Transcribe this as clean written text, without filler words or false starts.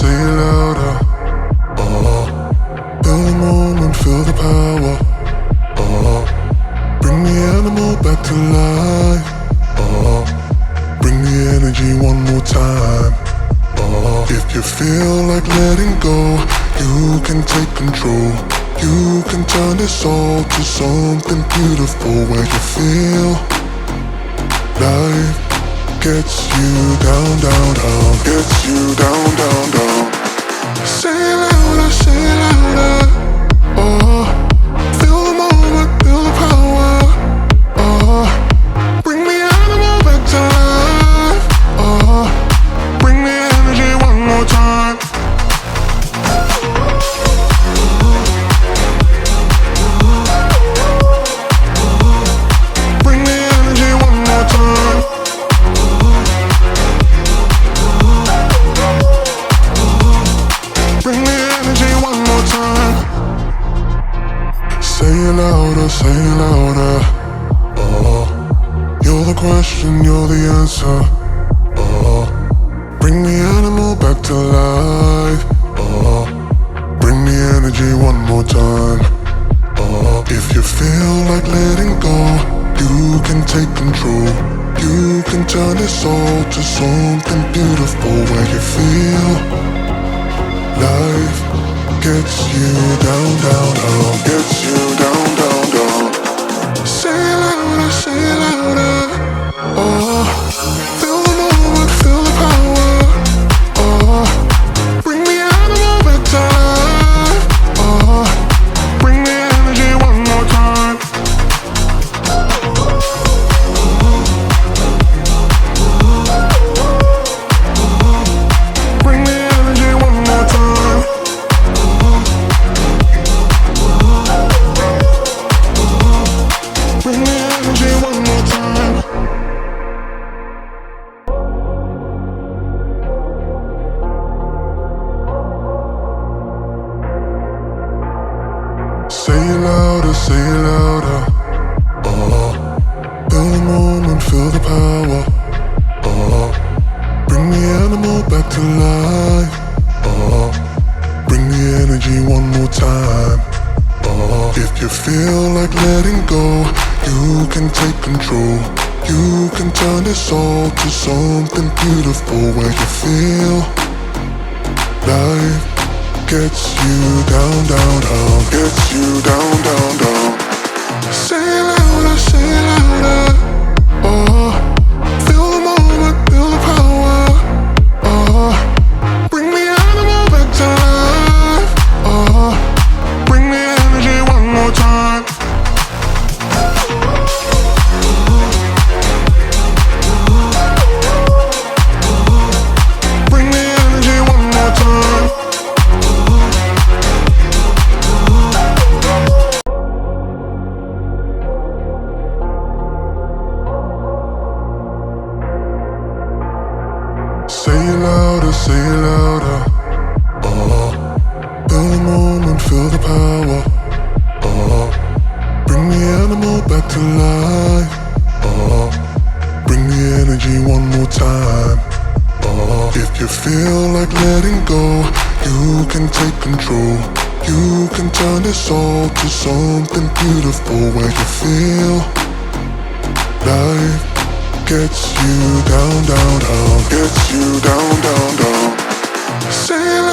say it louder. Feel the moment, feel the power. Bring the animal back to life. Bring the energy one more time. If you feel like letting go, you can take control. You can turn this all to something beautiful, where you feel life gets you down, down, down, gets you down, down, down. Say it louder, say it louder. Feel the moment, feel the power. Bring the animal back to life. Bring the energy one more time. Bring the energy one more time. Bring the energy one more time. Say it louder, say it louder. You're the question, you're the answer. Bring the animal back to life. Bring the energy one more time. If you feel like letting go, you can take control. You can turn this all to something beautiful, where you feel life gets you down, down, down, gets you down, down, down. Say it louder, say it louder. Feel the moment, feel the power. Bring the animal back to life. Bring the energy one more time. Bring the energy one more time. Bring the energy one more time. Say it louder, say it louder. Feel the moment, feel the power. Bring the animal back to life. Bring the energy one more time. If you feel like letting go, you can take control. You can turn this all to something beautiful, where you feel life gets you down, down, down, gets you down, down, down. Say it louder, say it louder. Feel the moment, feel the power. Bring the animal back to life. Bring the energy one more time. Bring the energy one more time. Say it louder, say it louder. Feel the moment, feel the power. Bring the animal back to life. Bring the energy one more time. If you feel like letting go, you can take control. You can turn this all to something beautiful, where you feel life gets you down, down, down, gets you down, down, down. Say it